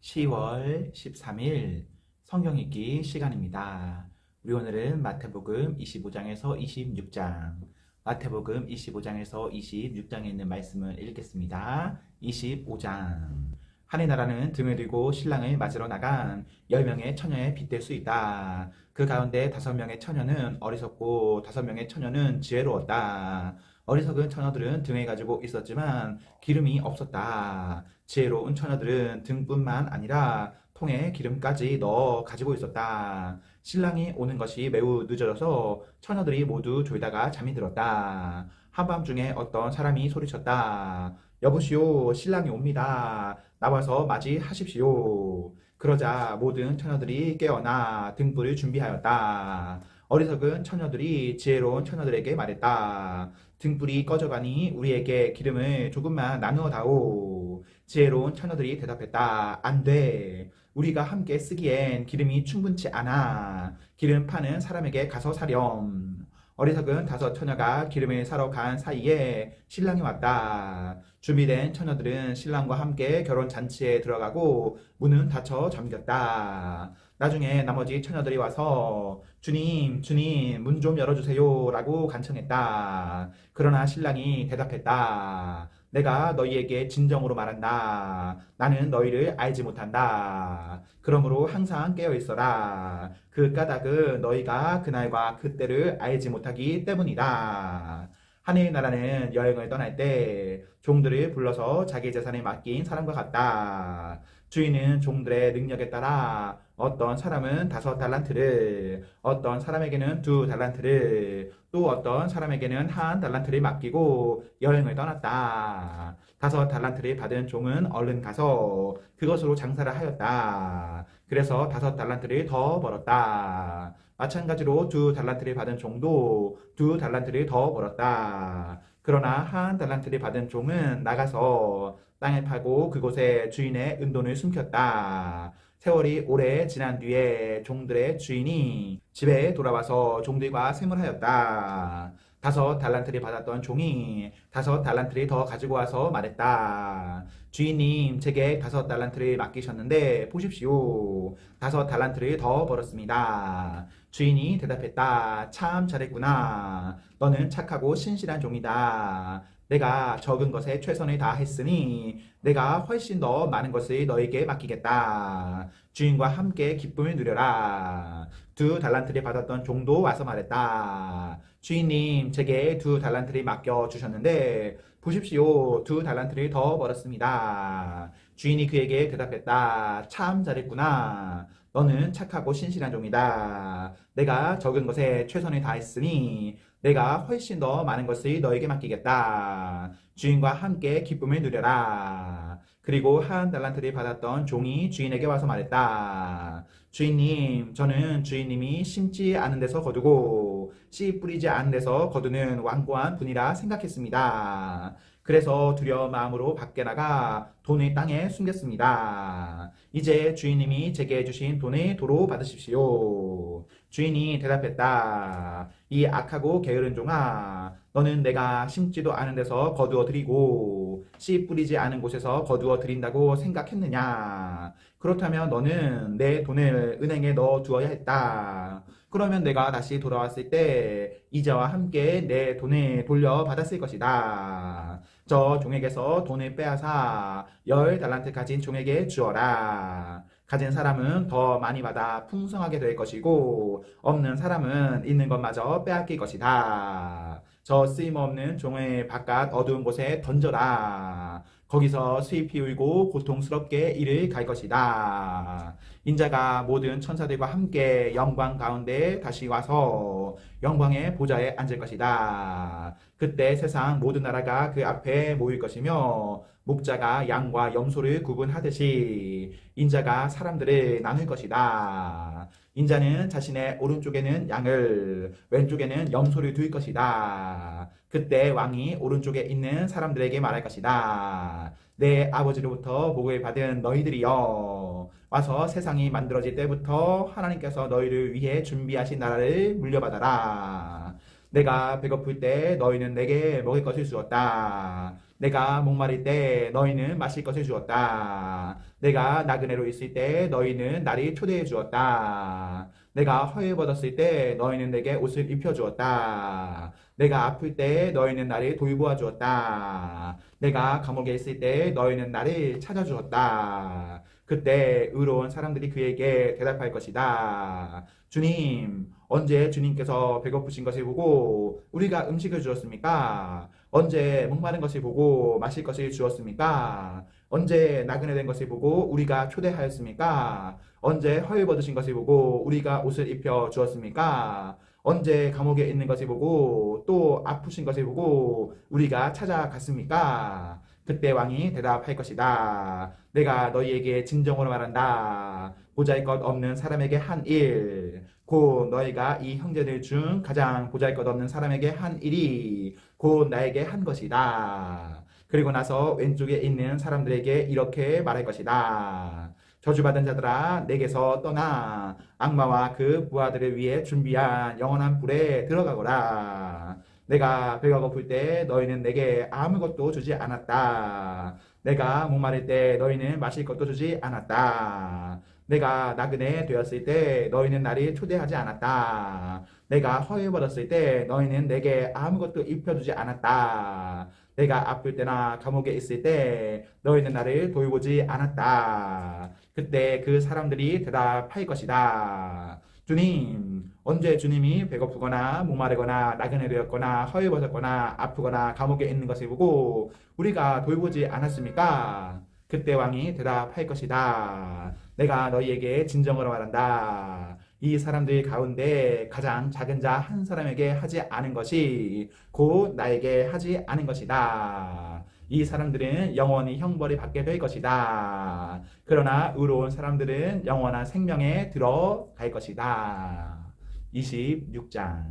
10월 13일 성경 읽기 시간입니다. 우리 오늘은 마태복음 25장에서 26장, 마태복음 25장에서 26장에 있는 말씀을 읽겠습니다. 25장. 하늘 나라는 등을 들고 신랑을 맞으러 나간 10명의 처녀에 빗댈 수 있다. 그 가운데 5명의 처녀는 어리석고 5명의 처녀는 지혜로웠다. 어리석은 처녀들은 등을 가지고 있었지만 기름이 없었다. 지혜로운 처녀들은 등뿐만 아니라 통에 기름까지 넣어 가지고 있었다. 신랑이 오는 것이 매우 늦어져서 처녀들이 모두 졸다가 잠이 들었다. 한밤중에 어떤 사람이 소리쳤다. 여보시오, 신랑이 옵니다. 나와서 맞이하십시오. 그러자 모든 처녀들이 깨어나 등불을 준비하였다. 어리석은 처녀들이 지혜로운 처녀들에게 말했다. 등불이 꺼져가니 우리에게 기름을 조금만 나누어 다오. 지혜로운 처녀들이 대답했다. 안 돼. 우리가 함께 쓰기엔 기름이 충분치 않아. 기름 파는 사람에게 가서 사렴. 어리석은 5처녀가 기름을 사러 간 사이에 신랑이 왔다. 준비된 처녀들은 신랑과 함께 결혼 잔치에 들어가고 문은 닫혀 잠겼다. 나중에 나머지 처녀들이 와서 주님, 주님, 문 좀 열어주세요 라고 간청했다. 그러나 신랑이 대답했다. 내가 너희에게 진정으로 말한다. 나는 너희를 알지 못한다. 그러므로 항상 깨어 있어라. 그 까닭은 너희가 그날과 그때를 알지 못하기 때문이다. 하늘나라는 여행을 떠날 때 종들을 불러서 자기 재산을 맡긴 사람과 같다. 주인은 종들의 능력에 따라 어떤 사람은 5달란트를, 어떤 사람에게는 2달란트를, 또 어떤 사람에게는 1달란트를 맡기고 여행을 떠났다. 5달란트를 받은 종은 얼른 가서 그것으로 장사를 하였다. 그래서 5달란트를 더 벌었다. 마찬가지로 2달란트를 받은 종도 2달란트를 더 벌었다. 그러나 1달란트를 받은 종은 나가서 땅을 파고 그곳에 주인의 은돈을 숨겼다. 세월이 오래 지난 뒤에 종들의 주인이 집에 돌아와서 종들과 샘을하였다. 5달란트를 받았던 종이 5달란트를 더 가지고 와서 말했다. 주인님, 제게 5달란트를 맡기셨는데 보십시오. 5달란트를 더 벌었습니다. 주인이 대답했다. 참 잘했구나. 너는 착하고 신실한 종이다. 내가 적은 것에 최선을 다했으니 내가 훨씬 더 많은 것을 너에게 맡기겠다. 주인과 함께 기쁨을 누려라. 2달란트를 받았던 종도 와서 말했다. 주인님, 제게 2달란트를 맡겨주셨는데 보십시오. 2달란트를 더 벌었습니다. 주인이 그에게 대답했다. 참 잘했구나. 너는 착하고 신실한 종이다. 내가 적은 것에 최선을 다했으니 내가 훨씬 더 많은 것을 너에게 맡기겠다. 주인과 함께 기쁨을 누려라. 그리고 1달란트를 받았던 종이 주인에게 와서 말했다. 주인님, 저는 주인님이 심지 않은 데서 거두고 씨 뿌리지 않은 데서 거두는 완고한 분이라 생각했습니다. 그래서 두려운 마음으로 밖에 나가 돈을 땅에 숨겼습니다. 이제 주인님이 제게 주신 돈을 도로 받으십시오. 주인이 대답했다. 이 악하고 게으른 종아, 너는 내가 심지도 않은 데서 거두어 드리고 씨 뿌리지 않은 곳에서 거두어 드린다고 생각했느냐? 그렇다면 너는 내 돈을 은행에 넣어 두어야 했다. 그러면 내가 다시 돌아왔을 때 이자와 함께 내 돈을 돌려받았을 것이다. 저 종에게서 돈을 빼앗아 10달란트 가진 종에게 주어라. 가진 사람은 더 많이 받아 풍성하게 될 것이고 없는 사람은 있는 것마저 빼앗길 것이다. 저 쓰임없는 종을 바깥 어두운 곳에 던져라. 거기서 슬피 울고 고통스럽게 이를 갈 것이다. 인자가 모든 천사들과 함께 영광 가운데 다시 와서 영광의 보좌에 앉을 것이다. 그때 세상 모든 나라가 그 앞에 모일 것이며 목자가 양과 염소를 구분하듯이 인자가 사람들을 나눌 것이다. 인자는 자신의 오른쪽에는 양을, 왼쪽에는 염소를 둘 것이다. 그때 왕이 오른쪽에 있는 사람들에게 말할 것이다. 내 아버지로부터 복을 받은 너희들이여, 와서 세상이 만들어질 때부터 하나님께서 너희를 위해 준비하신 나라를 물려받아라. 내가 배고플 때 너희는 내게 먹을 것을 주었다. 내가 목마를 때 너희는 마실 것을 주었다. 내가 나그네로 있을 때 너희는 나를 초대해 주었다. 내가 허위벗었을 때 너희는 내게 옷을 입혀 주었다. 내가 아플 때 너희는 나를 돌보아 주었다. 내가 감옥에 있을 때 너희는 나를 찾아주었다. 그때 의로운 사람들이 그에게 대답할 것이다. 주님, 언제 주님께서 배고프신 것을 보고 우리가 음식을 주었습니까? 언제 목마른 것을 보고 마실 것을 주었습니까? 언제 나그네 된 것을 보고 우리가 초대하였습니까? 언제 허위벗으신 것을 보고 우리가 옷을 입혀 주었습니까? 언제 감옥에 있는 것을 보고 또 아프신 것을 보고 우리가 찾아갔습니까? 그때 왕이 대답할 것이다. 내가 너희에게 진정으로 말한다. 보잘것 없는 사람에게 한 일, 곧 너희가 이 형제들 중 가장 보잘것없는 사람에게 한 일이 곧 나에게 한 것이다. 그리고 나서 왼쪽에 있는 사람들에게 이렇게 말할 것이다. 저주받은 자들아, 내게서 떠나 악마와 그 부하들을 위해 준비한 영원한 불에 들어가거라. 내가 배가 고플 때 너희는 내게 아무것도 주지 않았다. 내가 목마를 때 너희는 마실 것도 주지 않았다. 내가 나그네 되었을 때 너희는 나를 초대하지 않았다. 내가 허위벗었을 때 너희는 내게 아무것도 입혀주지 않았다. 내가 아플 때나 감옥에 있을 때 너희는 나를 돌보지 않았다. 그때 그 사람들이 대답할 것이다. 주님, 언제 주님이 배고프거나 목마르거나 나그네 되었거나 허위벗었거나 아프거나 감옥에 있는 것을 보고 우리가 돌보지 않았습니까? 그때 왕이 대답할 것이다. 내가 너희에게 진정으로 말한다. 이 사람들 가운데 가장 작은 자 한 사람에게 하지 않은 것이 곧 나에게 하지 않은 것이다. 이 사람들은 영원히 형벌을 받게 될 것이다. 그러나 의로운 사람들은 영원한 생명에 들어갈 것이다. 26장.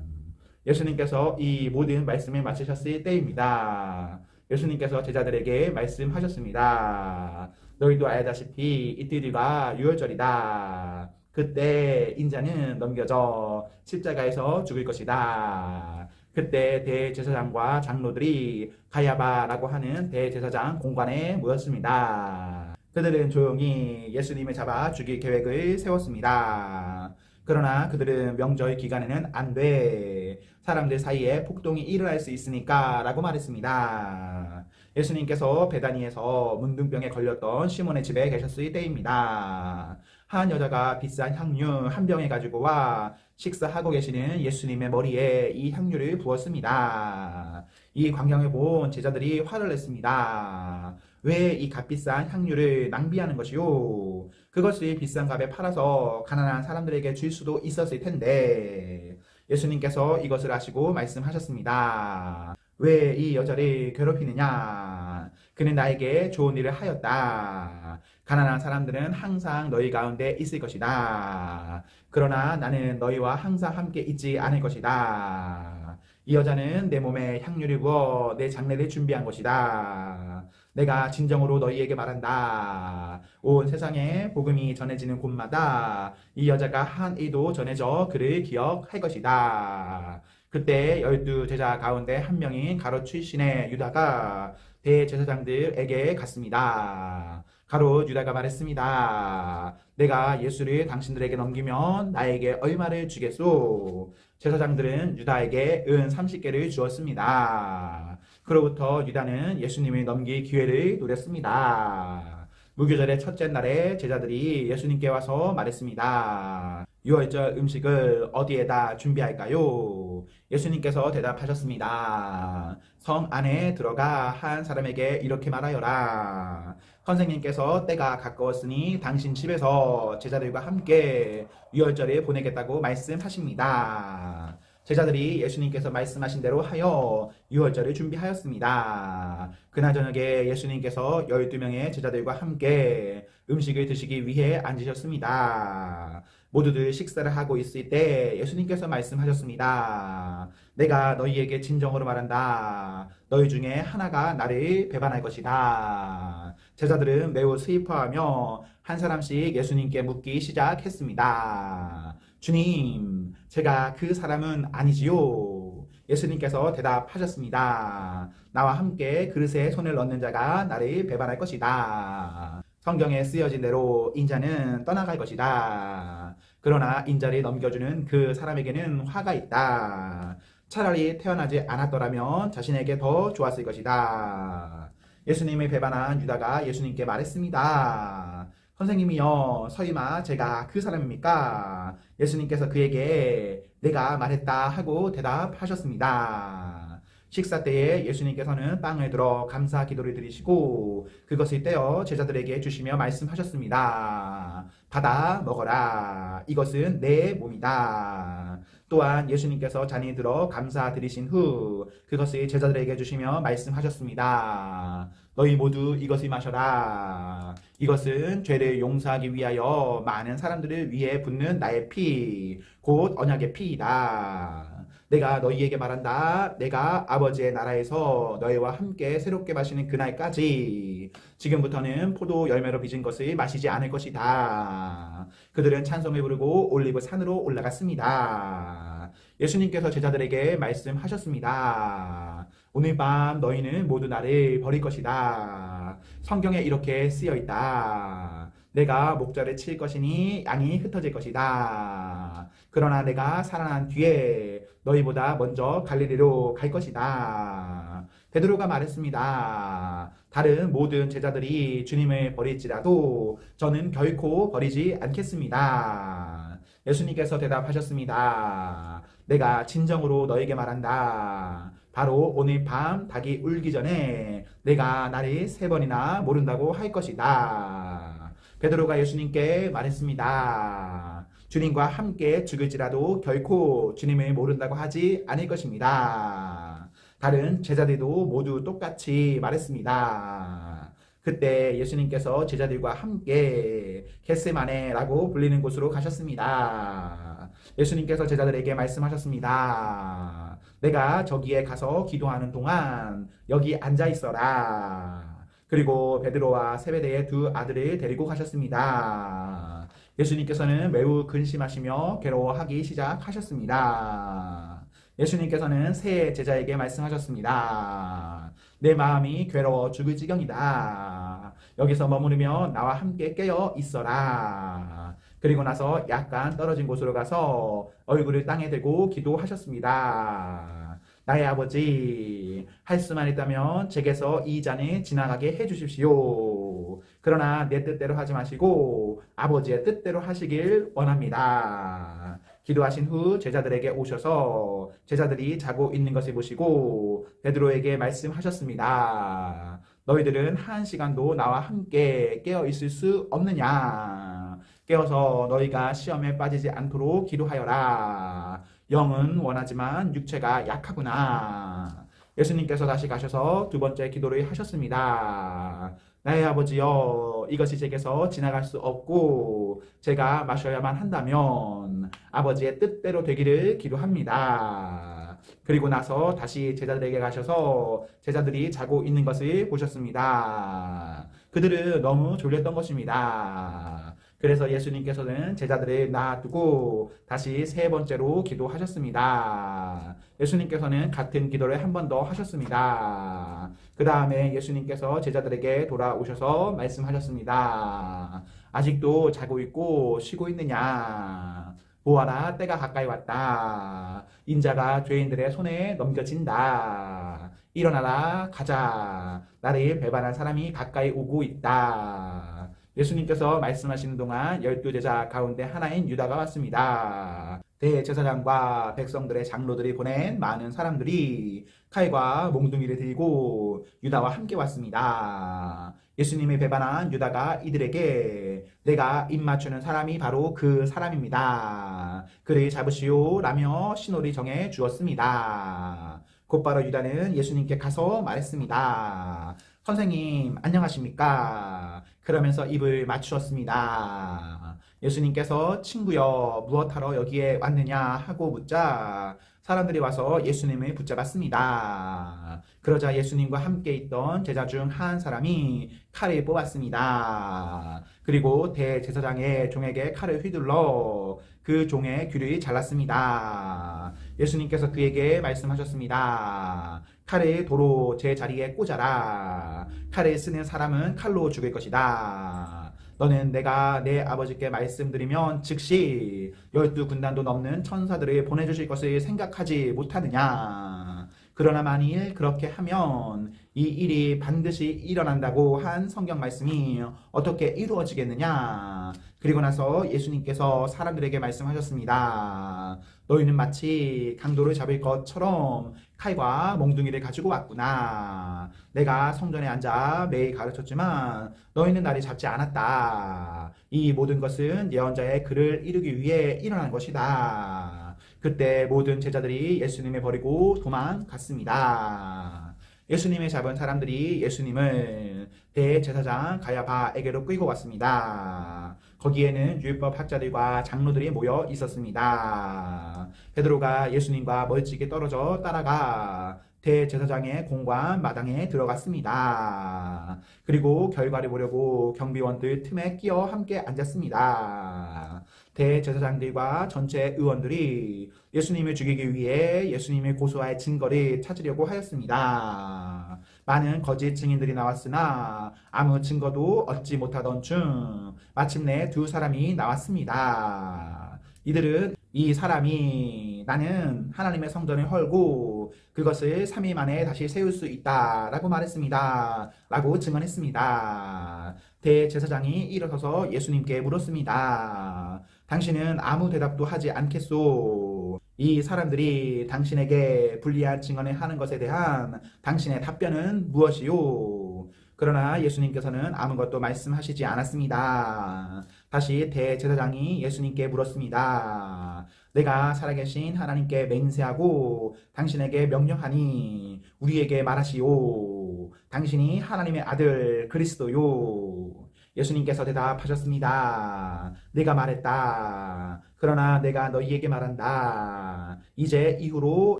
예수님께서 이 모든 말씀을 마치셨을 때입니다. 예수님께서 제자들에게 말씀하셨습니다. 너희도 알다시피 이틀 뒤가 유월절이다. 그때 인자는 넘겨져 십자가에서 죽을 것이다. 그때 대제사장과 장로들이 가야바라고 하는 대제사장 공관에 모였습니다. 그들은 조용히 예수님을 잡아 죽일 계획을 세웠습니다. 그러나 그들은 명절 기간에는 안 돼. 사람들 사이에 폭동이 일어날 수 있으니까 라고 말했습니다. 예수님께서 베다니에서 문둥병에 걸렸던 시몬의 집에 계셨을 때입니다. 한 여자가 비싼 향유 한 병을 가지고 와 식사하고 계시는 예수님의 머리에 이 향유를 부었습니다. 이 광경을 본 제자들이 화를 냈습니다. 왜 이 값비싼 향유를 낭비하는 것이요? 그것을 비싼 값에 팔아서 가난한 사람들에게 줄 수도 있었을 텐데. 예수님께서 이것을 아시고 말씀하셨습니다. 왜 이 여자를 괴롭히느냐? 그는 나에게 좋은 일을 하였다. 가난한 사람들은 항상 너희 가운데 있을 것이다. 그러나 나는 너희와 항상 함께 있지 않을 것이다. 이 여자는 내 몸에 향유를 부어 내 장례를 준비한 것이다. 내가 진정으로 너희에게 말한다. 온 세상에 복음이 전해지는 곳마다 이 여자가 한 일도 전해져 그를 기억할 것이다. 그때 12제자 가운데 한 명인 가롯 출신의 유다가 대제사장들에게 갔습니다. 가롯 유다가 말했습니다. 내가 예수를 당신들에게 넘기면 나에게 얼마를 주겠소? 제사장들은 유다에게 은 30개를 주었습니다. 그로부터 유다는 예수님을 넘길 기회를 노렸습니다. 무교절의 첫째 날에 제자들이 예수님께 와서 말했습니다. 유월절 음식을 어디에다 준비할까요? 예수님께서 대답하셨습니다. 성 안에 들어가 한 사람에게 이렇게 말하여라. 선생님께서 때가 가까웠으니 당신 집에서 제자들과 함께 유월절을 보내겠다고 말씀하십니다. 제자들이 예수님께서 말씀하신 대로 하여 유월절을 준비하였습니다. 그날 저녁에 예수님께서 12명의 제자들과 함께 음식을 드시기 위해 앉으셨습니다. 모두들 식사를 하고 있을 때 예수님께서 말씀하셨습니다. 내가 너희에게 진정으로 말한다. 너희 중에 하나가 나를 배반할 것이다. 제자들은 매우 슬퍼하며 한 사람씩 예수님께 묻기 시작했습니다. 주님, 제가 그 사람은 아니지요. 예수님께서 대답하셨습니다. 나와 함께 그릇에 손을 넣는 자가 나를 배반할 것이다. 성경에 쓰여진 대로 인자는 떠나갈 것이다. 그러나 인자를 넘겨주는 그 사람에게는 화가 있다. 차라리 태어나지 않았더라면 자신에게 더 좋았을 것이다. 예수님을 배반한 유다가 예수님께 말했습니다. 선생님이여, 설마 제가 그 사람입니까? 예수님께서 그에게 내가 말했다 하고 대답하셨습니다. 식사 때에 예수님께서는 빵을 들어 감사 기도를 드리시고 그것을 떼어 제자들에게 주시며 말씀하셨습니다. 받아 먹어라. 이것은 내 몸이다. 또한 예수님께서 잔이 들어 감사드리신 후 그것을 제자들에게 주시며 말씀하셨습니다. 너희 모두 이것을 마셔라. 이것은 죄를 용서하기 위하여 많은 사람들을 위해 붓는 나의 피, 곧 언약의 피이다. 내가 너희에게 말한다. 내가 아버지의 나라에서 너희와 함께 새롭게 마시는 그날까지 지금부터는 포도 열매로 빚은 것을 마시지 않을 것이다. 그들은 찬송을 부르고 올리브 산으로 올라갔습니다. 예수님께서 제자들에게 말씀하셨습니다. 오늘 밤 너희는 모두 나를 버릴 것이다. 성경에 이렇게 쓰여 있다. 내가 목자를 칠 것이니 양이 흩어질 것이다. 그러나 내가 살아난 뒤에 너희보다 먼저 갈릴리로 갈 것이다. 베드로가 말했습니다. 다른 모든 제자들이 주님을 버릴지라도 저는 결코 버리지 않겠습니다. 예수님께서 대답하셨습니다. 내가 진정으로 너에게 말한다. 바로 오늘 밤 닭이 울기 전에 내가 나를 3번이나 모른다고 할 것이다. 베드로가 예수님께 말했습니다. 주님과 함께 죽을지라도 결코 주님을 모른다고 하지 않을 것입니다. 다른 제자들도 모두 똑같이 말했습니다. 그때 예수님께서 제자들과 함께 겟세마네라고 불리는 곳으로 가셨습니다. 예수님께서 제자들에게 말씀하셨습니다. 내가 저기에 가서 기도하는 동안 여기 앉아 있어라. 그리고 베드로와 세베대의 2 아들을 데리고 가셨습니다. 예수님께서는 매우 근심하시며 괴로워하기 시작하셨습니다. 예수님께서는 세 제자에게 말씀하셨습니다. 내 마음이 괴로워 죽을 지경이다. 여기서 머무르며 나와 함께 깨어 있어라. 그리고 나서 약간 떨어진 곳으로 가서 얼굴을 땅에 대고 기도하셨습니다. 나의 아버지, 할 수만 있다면 제게서 이 잔을 지나가게 해주십시오. 그러나 내 뜻대로 하지 마시고 아버지의 뜻대로 하시길 원합니다. 기도하신 후 제자들에게 오셔서 제자들이 자고 있는 것을 보시고 베드로에게 말씀하셨습니다. 너희들은 1시간도 나와 함께 깨어 있을 수 없느냐? 깨어서 너희가 시험에 빠지지 않도록 기도하여라. 영은 원하지만 육체가 약하구나. 예수님께서 다시 가셔서 2번째 기도를 하셨습니다. 나의 아버지여, 이것이 제게서 지나갈 수 없고 제가 마셔야만 한다면 아버지의 뜻대로 되기를 기도합니다. 그리고 나서 다시 제자들에게 가셔서 제자들이 자고 있는 것을 보셨습니다. 그들은 너무 졸렸던 것입니다. 그래서 예수님께서는 제자들을 놔두고 다시 3번째로 기도하셨습니다. 예수님께서는 같은 기도를 한 번 더 하셨습니다. 그 다음에 예수님께서 제자들에게 돌아오셔서 말씀하셨습니다. 아직도 자고 있고 쉬고 있느냐? 보아라, 때가 가까이 왔다. 인자가 죄인들의 손에 넘겨진다. 일어나라, 가자. 나를 배반한 사람이 가까이 오고 있다. 예수님께서 말씀하시는 동안 12제자 가운데 하나인 유다가 왔습니다. 대제사장과 백성들의 장로들이 보낸 많은 사람들이 칼과 몽둥이를 들고 유다와 함께 왔습니다. 예수님을 배반한 유다가 이들에게 내가 입 맞추는 사람이 바로 그 사람입니다. 그를 잡으시오 라며 신호를 정해 주었습니다. 곧바로 유다는 예수님께 가서 말했습니다. 선생님, 안녕하십니까? 그러면서 입을 맞추었습니다. 예수님께서 친구여 무엇하러 여기에 왔느냐 하고 묻자 사람들이 와서 예수님을 붙잡았습니다. 그러자 예수님과 함께 있던 제자 중 한 사람이 칼을 뽑았습니다. 그리고 대제사장의 종에게 칼을 휘둘러 그 종의 귀를 잘랐습니다. 예수님께서 그에게 말씀하셨습니다. 칼을 도로 제 자리에 꽂아라. 칼을 쓰는 사람은 칼로 죽을 것이다. 너는 내가 내 아버지께 말씀드리면 즉시 12군단도 넘는 천사들을 보내주실 것을 생각하지 못하느냐. 그러나 만일 그렇게 하면 이 일이 반드시 일어난다고 한 성경 말씀이 어떻게 이루어지겠느냐. 그리고 나서 예수님께서 사람들에게 말씀하셨습니다. 너희는 마치 강도를 잡을 것처럼 칼과 몽둥이를 가지고 왔구나. 내가 성전에 앉아 매일 가르쳤지만 너희는 나를 잡지 않았다. 이 모든 것은 예언자의 글을 이루기 위해 일어난 것이다. 그때 모든 제자들이 예수님을 버리고 도망갔습니다. 예수님을 잡은 사람들이 예수님을 대제사장 가야바에게로 끌고 왔습니다. 거기에는 율법 학자들과 장로들이 모여 있었습니다. 베드로가 예수님과 멀찍이 떨어져 따라가 대제사장의 공관 마당에 들어갔습니다. 그리고 결과를 보려고 경비원들 틈에 끼어 함께 앉았습니다. 대제사장들과 전체 의원들이 예수님을 죽이기 위해 예수님을 고소할 증거를 찾으려고 하였습니다. 많은 거짓 증인들이 나왔으나 아무 증거도 얻지 못하던 중 마침내 두 사람이 나왔습니다. 이들은 이 사람이 나는 하나님의 성전을 헐고 그것을 3일 만에 다시 세울 수 있다 라고 말했습니다. 라고 증언했습니다. 대제사장이 일어서서 예수님께 물었습니다. 당신은 아무 대답도 하지 않겠소? 이 사람들이 당신에게 불리한 증언을 하는 것에 대한 당신의 답변은 무엇이요? 그러나 예수님께서는 아무것도 말씀하시지 않았습니다. 다시 대제사장이 예수님께 물었습니다. 내가 살아계신 하나님께 맹세하고 당신에게 명령하니 우리에게 말하시오. 당신이 하나님의 아들 그리스도요. 예수님께서 대답하셨습니다. 내가 말했다. 그러나 내가 너희에게 말한다. 이제 이후로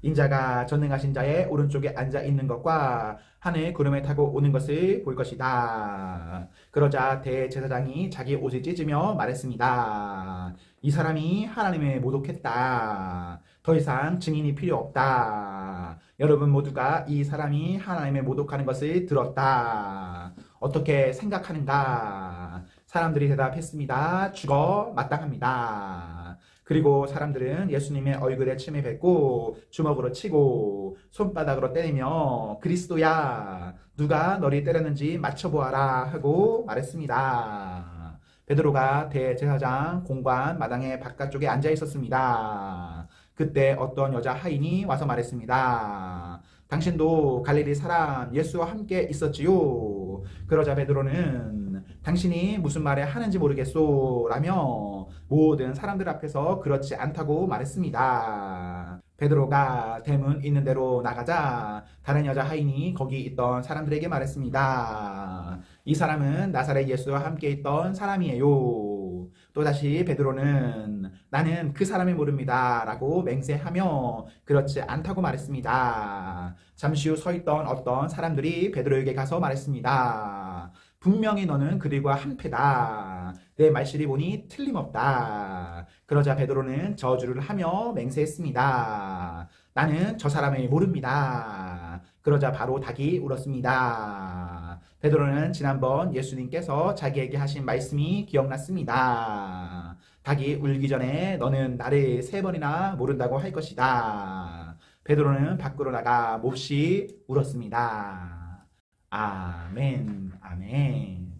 인자가 전능하신 자의 오른쪽에 앉아 있는 것과 하늘 구름에 타고 오는 것을 볼 것이다. 그러자 대제사장이 자기 옷을 찢으며 말했습니다. 이 사람이 하나님을 모독했다. 더 이상 증인이 필요 없다. 여러분 모두가 이 사람이 하나님을 모독하는 것을 들었다. 어떻게 생각하는가? 사람들이 대답했습니다. 죽어 마땅합니다. 그리고 사람들은 예수님의 얼굴에 침을 뱉고 주먹으로 치고 손바닥으로 때리며 그리스도야 누가 너를 때렸는지 맞춰보아라 하고 말했습니다. 베드로가 대제사장 공관 마당의 바깥쪽에 앉아 있었습니다. 그때 어떤 여자 하인이 와서 말했습니다. 당신도 갈릴리 사람 예수와 함께 있었지요. 그러자 베드로는 당신이 무슨 말을 하는지 모르겠소 라며 모든 사람들 앞에서 그렇지 않다고 말했습니다. 베드로가 대문 있는 데로 나가자 다른 여자 하인이 거기 있던 사람들에게 말했습니다. 이 사람은 나사렛 예수와 함께 있던 사람이에요. 또다시 베드로는 나는 그 사람을 모릅니다 라고 맹세하며 그렇지 않다고 말했습니다. 잠시 후 서 있던 어떤 사람들이 베드로에게 가서 말했습니다. 분명히 너는 그들과 한패다. 내 말실이 보니 틀림없다. 그러자 베드로는 저주를 하며 맹세했습니다. 나는 저 사람을 모릅니다. 그러자 바로 닭이 울었습니다. 베드로는 지난번 예수님께서 자기에게 하신 말씀이 기억났습니다. 닭이 울기 전에 너는 나를 3번이나 모른다고 할 것이다. 베드로는 밖으로 나가 몹시 울었습니다. 아멘, 아멘.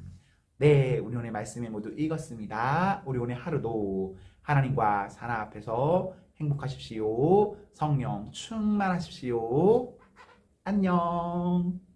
네, 우리 오늘 말씀을 모두 읽었습니다. 우리 오늘 하루도 하나님과 사나 앞에서 행복하십시오. 성령 충만하십시오. 안녕.